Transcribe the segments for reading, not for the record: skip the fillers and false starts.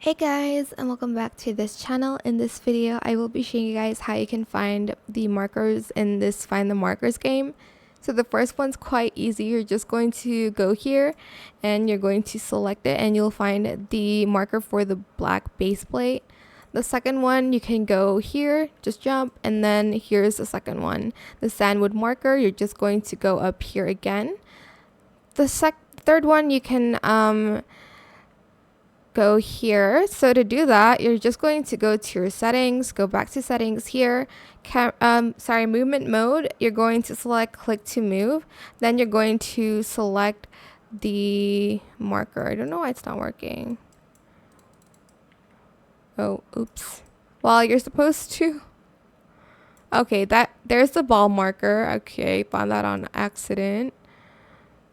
Hey guys, and welcome back to this channel. In this video I will be showing you guys how you can find the markers in this find the markers game. So the first one's quite easy. You're just going to go here and you're going to select it and you'll find the marker for the black base plate. The second one, you can go here, just jump, and then here's the second one, the sandwood marker. You're just going to go up here again. The third one, you can go here. So to do that, you're just going to go to your settings, go back to settings here, movement mode. You're going to select click to move, then you're going to select the marker. I don't know why it's not working. Oh, oops. Well, you're supposed to, okay, there's the ball marker. Okay, found that on accident.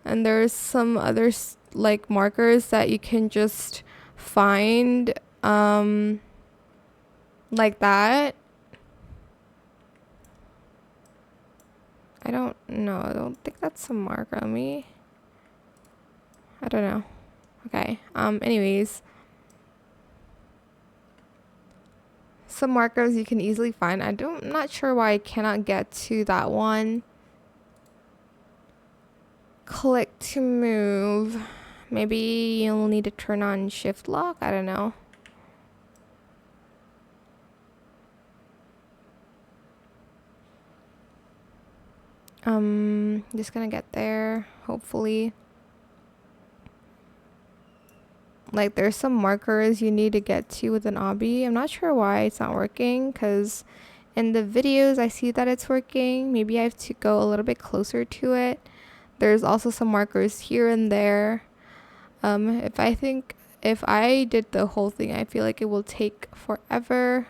And there's some other like markers that you can just find like that. I don't know. I don't think that's a marker. I don't know. Okay. Anyways, some markers you can easily find. I'm not sure why I cannot get to that one. Click to move. Maybe you'll need to turn on shift lock. I don't know. Just gonna get there, hopefully. Like, there's some markers you need to get to with an obby. I'm not sure why it's not working, because in the videos I see that it's working. Maybe I have to go a little bit closer to it. There's also some markers here and there. If I did the whole thing, I feel like it will take forever.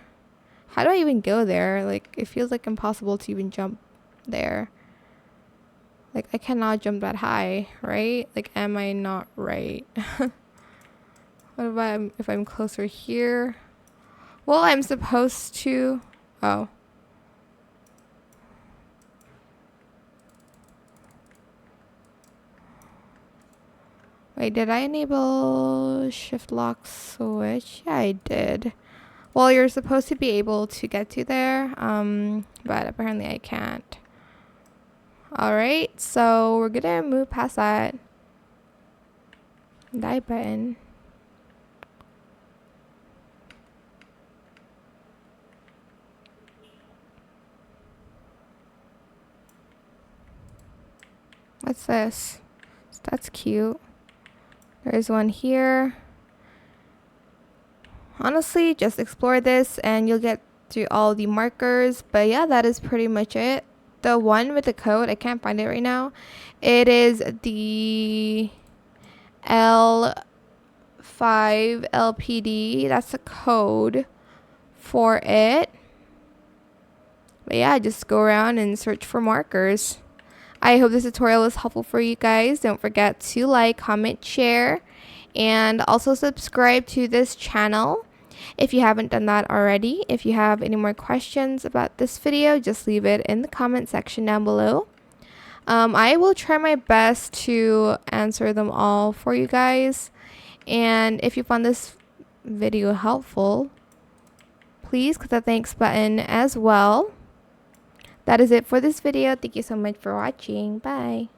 How do I even go there? Like, it feels like impossible to even jump there. Like, I cannot jump that high, right? Like, am I not right? What if I'm closer here? Well, I'm supposed to... Oh. Wait, did I enable shift lock switch? Yeah, I did. Well, you're supposed to be able to get to there, but apparently I can't. Alright, so we're gonna move past that. Die button. What's this? That's cute. There's one here. Honestly, just explore this and you'll get to all the markers. But yeah, that is pretty much it. The one with the code, I can't find it right now. It is the L5LPD. That's the code for it. But yeah, just go around and search for markers. I hope this tutorial was helpful for you guys. Don't forget to like, comment, share, and also subscribe to this channel if you haven't done that already. If you have any more questions about this video, just leave it in the comment section down below. I will try my best to answer them all for you guys. And if you found this video helpful, please click the thanks button as well. That is it for this video. Thank you so much for watching. Bye.